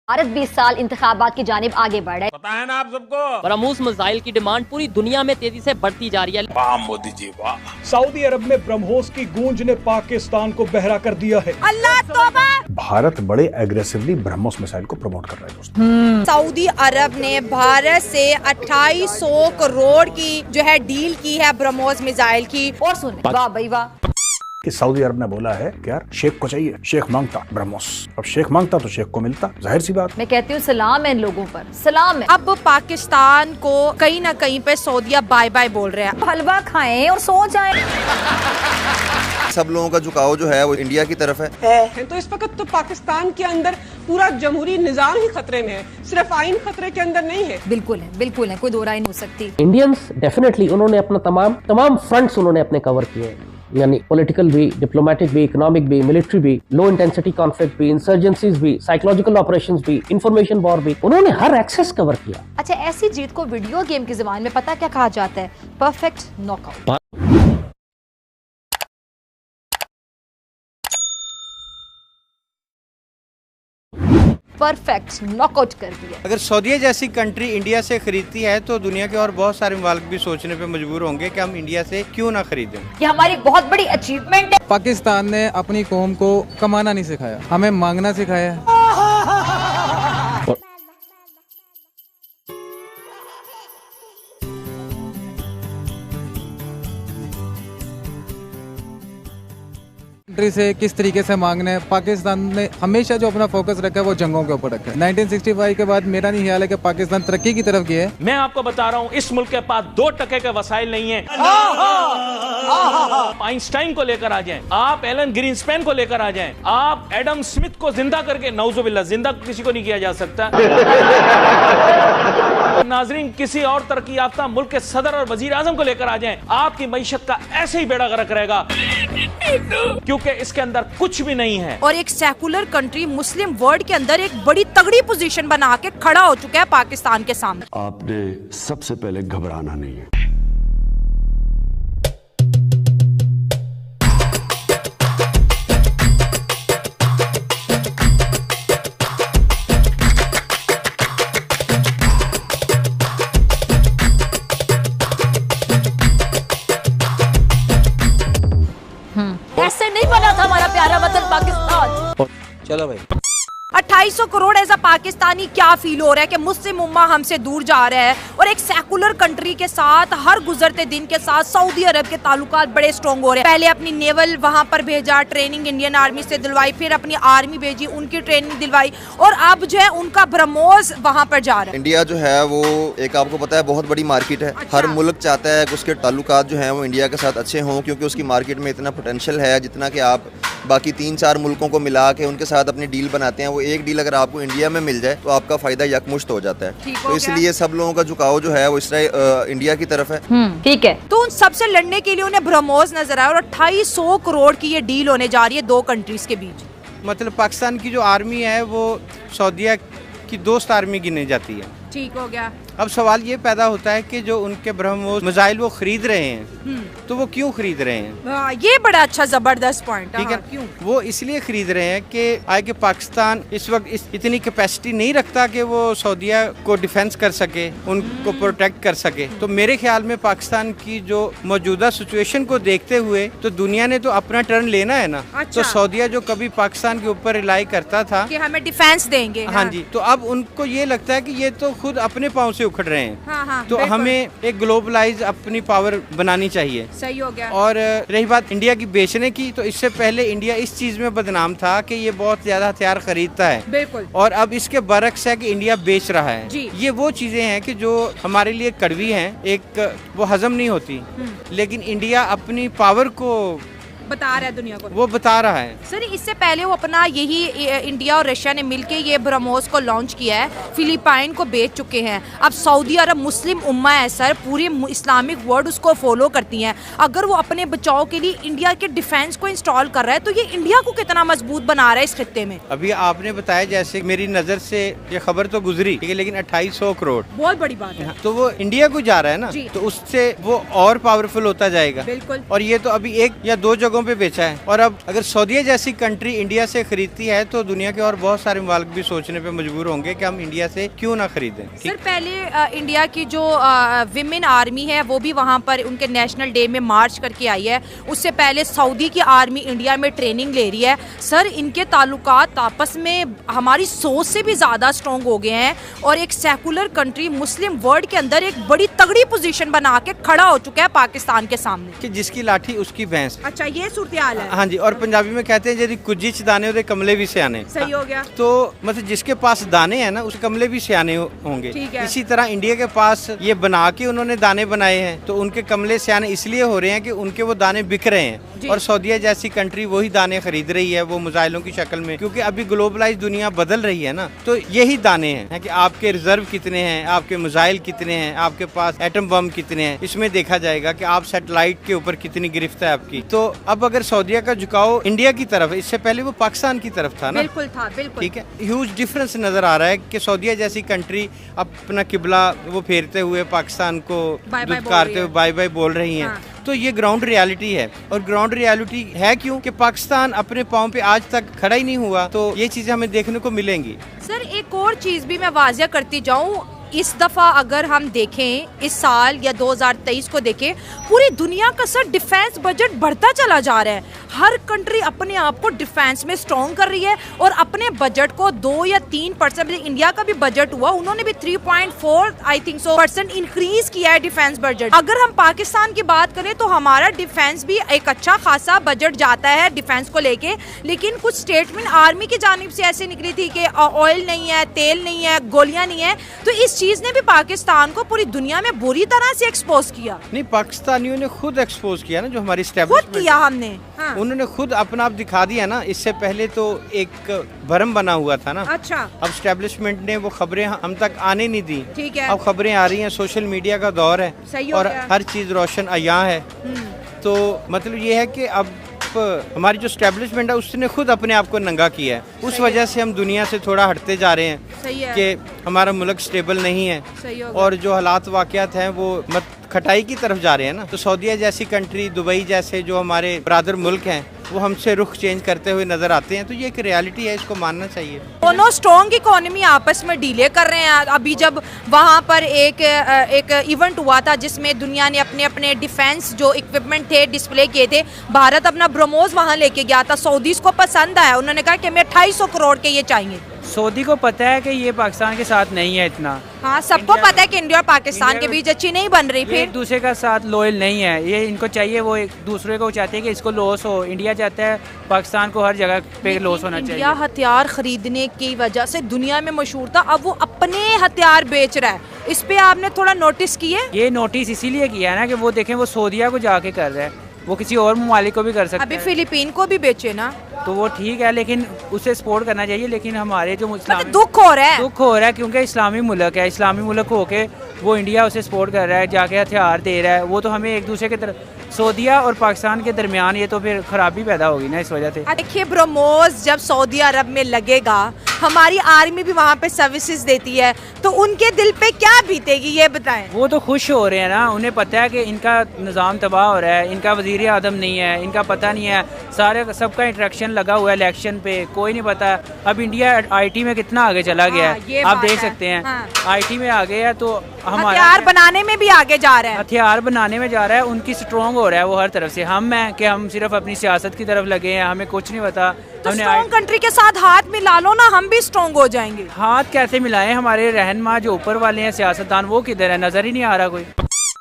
भारत 20 साल इंतखाबात की जानिब आगे बढ़ रहा है। पता है ना आप सबको। ब्रह्मोस मिसाइल की डिमांड पूरी दुनिया में तेजी से बढ़ती जा रही है। वाह मोदी जी वाह। सऊदी अरब में ब्रह्मोस की गूंज ने पाकिस्तान को बहरा कर दिया है। अल्लाह तौबा। भारत बड़े एग्रेसिवली ब्रह्मोस मिसाइल को प्रमोट कर रहा है दोस्तों। सऊदी अरब ने भारत से 2800 करोड़ की जो है डील की है ब्रह्मोस मिसाइल की। और सुन वाह भाई वाह कि सऊदी अरब ने बोला है कि यार शेख को चाहिए, शेख मांगता ब्रह्मोस, अब शेख मांगता तो शेख को मिलता, जाहिर सी बात। मैं कहती हूँ सलाम है इन लोगों पर, सलाम है। अब पाकिस्तान को कहीं ना कहीं पे सऊदीया बाय बाय बोल रहे हैं। हलवा खाएं और सो जाएं। सब लोगों का झुकाव जो है वो इंडिया की तरफ है। तो इस वक्त तो पाकिस्तान के अंदर पूरा जमहूरी निजाम ही खतरे में है, सिर्फ आइन खतरे के अंदर नहीं है। बिल्कुल है, कोई दो राय नहीं हो सकती। इंडियंस डेफिनेटली उन्होंने अपना तमाम फ्रंट्स उन्होंने अपने कवर किए हैं, यानी पॉलिटिकल भी, डिप्लोमेटिक भी, इकोनॉमिक भी, मिलिट्री भी, लो इंटेंसिटी कॉन्फ्लिक्ट भी, इंसर्जेंसीज भी, साइकोलॉजिकल ऑपरेशंस भी, इंफॉर्मेशन वॉर भी, उन्होंने हर एक्सेस कवर किया। अच्छा, ऐसी जीत को वीडियो गेम की ज़बान में पता क्या कहा जाता है? Perfect knockout. परफेक्ट नॉकआउट कर दिया। अगर सऊदीया जैसी कंट्री इंडिया से खरीदती है तो दुनिया के और बहुत सारे मुल्क भी सोचने पे मजबूर होंगे कि हम इंडिया से क्यों ना खरीदें। ये हमारी बहुत बड़ी अचीवमेंट है। पाकिस्तान ने अपनी कौम को कमाना नहीं सिखाया, हमें मांगना सिखाया है। कंट्री से किस तरीके से मांगना है। पाकिस्तान ने हमेशा जो अपना फोकस रखा है वो जंगों के ऊपर रखा है। 1965 के बाद मेरा नहीं ख्याल है कि पाकिस्तान तरक्की की तरफ गया है। मैं आपको बता रहा हूँ, इस मुल्क के पास 2 टके के वसाइल नहीं है। आइंस्टाइन को लेकर आ जाएं, आप एलन ग्रीनस्पैन को लेकर आ जाएं, आप एडम स्मिथ को जिंदा करके, नौजुबिल्लाह, जिंदा किसी को नहीं किया जा सकता। नाजरीन, किसी और तरक्की याफ्ता मुल्क के सदर और वजीर आजम को लेकर आ जाएं, आपकी मईशत का ऐसे ही बेड़ा गर्क रहेगा, क्योंकि इसके अंदर कुछ भी नहीं है। और एक सेकुलर कंट्री मुस्लिम वर्ल्ड के अंदर एक बड़ी तगड़ी पोजीशन बना के खड़ा हो चुका है पाकिस्तान के सामने। आपने सबसे पहले घबराना नहीं है। ऐसे नहीं बना था हमारा प्यारा वतन पाकिस्तान। चलो भाई, 2800 करोड़ एज अ पाकिस्तानी क्या फील हो रहा है कि मुस्लिम उम्मा हमसे दूर जा रहा है और एक सेकुलर कंट्री के साथ हर गुजरते दिन के साथ सऊदी अरब के ताल्लुकात बड़े स्ट्रॉन्ग हो रहे हैं। पहले अपनी नेवल वहां पर भेजा, ट्रेनिंग इंडियन आर्मी से दिलवाई, फिर अपनी आर्मी भेजी, उनकी ट्रेनिंग दिलवाई, और अब जो है उनका ब्रह्मोस वहां पर जा रहा है। इंडिया जो है वो एक आपको पता है बहुत बड़ी मार्केट है। अच्छा। हर मुल्क चाहता है कि उसके ताल्लुकात जो हैं वो इंडिया के साथ अच्छे हों, क्योंकि उसकी मार्केट में इतना पोटेंशियल है जितना कि आप बाकी 3-4 मुल्कों को मिला के उनके साथ अपनी डील बनाते हैं। वो एक डील अगर आपको इंडिया में मिल जाए तो आपका फायदा यकमुश्त हो जाता है। तो इसलिए सब लोगों का झुकाव जो है वो इस तरह इंडिया की तरफ है। ठीक है। तो उन सबसे लड़ने के लिए उन्हें ब्रह्मोस नजर आया और 2800 करोड़ की ये डील होने जा रही है 2 कंट्रीज के बीच। मतलब पाकिस्तान की जो आर्मी है वो सऊदीया की दोस्त आर्मी गिनी जाती है। ठीक हो गया। अब सवाल ये पैदा होता है कि जो उनके ब्रह्मोस मिसाइल वो खरीद रहे हैं, तो वो क्यों खरीद रहे हैं? ये बड़ा अच्छा जबरदस्त पॉइंट है। ठीक है, क्यों? वो इसलिए खरीद रहे हैं कि आगे पाकिस्तान इस वक्त इतनी कैपेसिटी नहीं रखता कि वो सऊदीया को डिफेंस कर सके, उनको प्रोटेक्ट कर सके। तो मेरे ख्याल में पाकिस्तान की जो मौजूदा सिचुएशन को देखते हुए तो दुनिया ने तो अपना टर्न लेना है ना। अच्छा। तो सऊदीया जो कभी पाकिस्तान के ऊपर रिलाई करता था कि हमें डिफेंस देंगे। हाँ जी, तो अब उनको ये लगता है कि ये तो खुद अपने पाँव से उखड़ रहे हैं। हाँ, तो हमें एक ग्लोबलाइज अपनी पावर बनानी चाहिए। सही हो गया। और रही बात इंडिया की बेचने की, तो इससे पहले इंडिया इस चीज में बदनाम था कि ये बहुत ज्यादा हथियार खरीदता है। बिल्कुल। और अब इसके बरक्स है कि इंडिया बेच रहा है जी। ये वो चीजें हैं कि जो हमारे लिए कड़वी हैं, एक वो हजम नहीं होती, लेकिन इंडिया अपनी पावर को बता रहा है दुनिया को, वो बता रहा है। सर इससे पहले वो अपना यही इंडिया और रशिया ने मिलके ये ब्रह्मोस को लॉन्च किया है, फिलिपाइन को बेच चुके हैं। अब सऊदी अरब मुस्लिम उम्मा है सर, पूरी इस्लामिक वर्ल्ड उसको फॉलो करती हैं। अगर वो अपने बचाव के लिए इंडिया के डिफेंस को इंस्टॉल कर रहा है तो ये इंडिया को कितना मजबूत बना रहा है इस खित्ते में। अभी आपने बताया, जैसे मेरी नजर से ये खबर तो गुजरी, ठीक है, लेकिन 2800 करोड़ बहुत बड़ी बात है। तो वो इंडिया को जा रहा है ना, तो उससे वो और पावरफुल होता जाएगा। बिल्कुल। और ये तो अभी 1 या 2 जगह जगहों पे बेचा है। और अब अगर सऊदीया जैसी कंट्री इंडिया से खरीदती है तो दुनिया के और बहुत सारे मुल्क भी सोचने पे मजबूर होंगे कि हम इंडिया से क्यों ना खरीदें। सर पहले इंडिया की जो विमेन आर्मी है वो भी वहाँ पर उनके नेशनल डे में मार्च करके आई है। उससे पहले सऊदी की आर्मी इंडिया में ट्रेनिंग ले रही है। सर इनके ताल्लुकात आपस में हमारी सोच से भी ज़्यादा स्ट्रॉन्ग हो गए हैं और एक सेकुलर कंट्री मुस्लिम वर्ल्ड के अंदर एक बड़ी तगड़ी पोजीशन बना के खड़ा हो चुका है पाकिस्तान के सामने कि जिसकी लाठी उसकी भैंस। अच्छा ये सूरत-ए-हाल है। हाँ जी, और पंजाबी में कहते हैं यदि कुजी च दाने होते कमले भी सियाने। सही हो गया। तो मतलब जिसके पास दाने हैं ना उस कमले भी सियाने होंगे। इसी तरह इंडिया के पास ये बना के उन्होंने दाने बनाए हैं तो उनके कमले सियाने इसलिए हो रहे हैं कि उनके वो दाने बिक रहे हैं और सऊदीया जैसी कंट्री वही दाने खरीद रही है वो मिसाइलों की शक्ल में, क्योंकि अभी ग्लोबलाइज दुनिया बदल रही है ना। तो यही दाने हैं कि आपके रिजर्व कितने हैं, आपके मिसाइल कितने हैं, आपके पास एटम बम कितने हैं, इसमें देखा जाएगा कि आप सैटेलाइट के ऊपर कितनी गिरफ्त है आपकी। तो अब अगर सऊदीया का झुकाव इंडिया की तरफ, इससे पहले वो पाकिस्तान की तरफ था ना। बिल्कुल था, बिल्कुल। ठीक है, ह्यूज डिफरेंस नजर आ रहा है कि सऊदीया जैसी कंट्री अपना किबला वो फेरते हुए पाकिस्तान को दुत्कारते हुए बाय बाय बोल रही है। तो ये ग्राउंड रियलिटी है और ग्राउंड रियलिटी है क्यों कि पाकिस्तान अपने पाँव पे आज तक खड़ा ही नहीं हुआ। तो ये चीजें हमें देखने को मिलेंगी। सर एक और चीज भी मैं वाजिया करती जाऊं, इस दफ़ा अगर हम देखें इस साल या 2023 को देखें, पूरी दुनिया का सर डिफेंस बजट बढ़ता चला जा रहा है। हर कंट्री अपने आप को डिफेंस में स्ट्रॉन्ग कर रही है और अपने बजट को 2 या 3%, इंडिया का भी बजट हुआ, उन्होंने भी 3.4 आई थिंक सो % इंक्रीज किया है डिफेंस बजट। अगर हम पाकिस्तान की बात करें तो हमारा डिफेंस भी एक अच्छा खासा बजट जाता है डिफेंस को लेके, लेकिन कुछ स्टेटमेंट आर्मी की जानिब से ऐसे निकली थी कि ऑयल नहीं है, तेल नहीं है, गोलियां नहीं है। तो इस चीज ने भी पाकिस्तान को पूरी दुनिया में बुरी तरह से एक्सपोज किया। नहीं, पाकिस्तानियों ने खुद एक्सपोज किया ना, जो हमारी एस्टेब्लिशमेंट खुद किया हमने। हाँ। उन्होंने खुद अपना आप दिखा दिया ना। इससे पहले तो एक भरम बना हुआ था ना। अच्छा। अब एस्टेब्लिशमेंट ने वो खबरें हम तक आने नहीं दी। ठीक है। अब खबरें आ रही हैं, सोशल मीडिया का दौर है और हर चीज रोशन अया है। तो मतलब ये है कि अब हमारी जो एस्टेब्लिशमेंट है उसने खुद अपने आप को नंगा किया है। उस वजह से हम दुनिया से थोड़ा हटते जा रहे हैं कि हमारा मुल्क स्टेबल नहीं है और जो हालात वाक़यात हैं वो खटाई की तरफ जा रहे हैं ना। तो सऊदीया जैसी कंट्री, दुबई जैसे जो हमारे ब्रादर मुल्क हैं वो हमसे रुख चेंज करते हुए नजर आते हैं। तो ये एक रियलिटी है, इसको मानना चाहिए। दोनों स्ट्रॉन्ग इकोनॉमी आपस में डीले कर रहे हैं। अभी जब वहाँ पर एक इवेंट हुआ था जिसमें दुनिया ने अपने अपने डिफेंस जो इक्विपमेंट थे डिस्प्ले किए थे, भारत अपना ब्रह्मोस वहाँ लेके गया था, सऊदीज को पसंद आया, उन्होंने कहा कि हमें 250 करोड़ के ये चाहिए। सऊदी को पता है कि ये पाकिस्तान के साथ नहीं है इतना। हाँ, सबको पता है कि इंडिया और पाकिस्तान के बीच अच्छी नहीं बन रही, फिर एक दूसरे का साथ लॉयल नहीं है। ये इनको चाहिए, वो एक दूसरे को चाहते हैं कि इसको लॉस हो। इंडिया चाहता है पाकिस्तान को हर जगह पे लॉस होना चाहिए। इंडिया हथियार खरीदने की वजह से दुनिया में मशहूर था, अब वो अपने हथियार बेच रहा है। इस पे आपने थोड़ा नोटिस किए? ये नोटिस इसीलिए किया है ना कि वो देखें वो सऊदीया को जाके कर रहा है, वो किसी और ममालिक को भी कर सकता है। अभी फिलीपीन को भी बेचे ना, तो वो ठीक है, लेकिन उसे सपोर्ट करना चाहिए। लेकिन हमारे जो मतलब दुख हो रहा है क्योंकि इस्लामी मुल्क है, इस्लामी मुल्क होके वो इंडिया उसे सपोर्ट कर रहा है, जाके हथियार दे रहा है। वो तो हमें एक दूसरे की तरफ, सऊदीया और पाकिस्तान के दरमियान ये तो फिर खराबी पैदा होगी ना इस वजह से। देखिए ब्रह्मोस जब सऊदी अरब में लगेगा, हमारी आर्मी भी वहाँ पे सर्विसेज देती है, तो उनके दिल पे क्या बीतेगी ये बताएं। वो तो खुश हो रहे हैं ना, उन्हें पता है कि इनका निज़ाम तबाह हो रहा है, इनका वज़ीर आज़म नहीं है, इनका पता नहीं है, सारे सबका इंटरेक्शन लगा हुआ है इलेक्शन पे, कोई नहीं पता। अब इंडिया IT में कितना आगे चला गया है, आप देख सकते हैं। IT में आ गया तो हमारा हथियार बनाने में भी आगे जा रहा है, हथियार बनाने में जा रहा है, उनकी स्ट्रॉन्ग हो रहा है वो हर तरफ से। हम हैं कि हम सिर्फ अपनी सियासत की तरफ लगे हैं, हमें कुछ नहीं पता। तो स्ट्रॉन्ग कंट्री के साथ हाथ मिला लो ना, हम भी स्ट्रॉन्ग हो जाएंगे। हाथ कैसे मिलाएं? हमारे रहनुमा जो ऊपर वाले हैं सियासतदान, वो किधर है? नजर ही नहीं आ रहा कोई।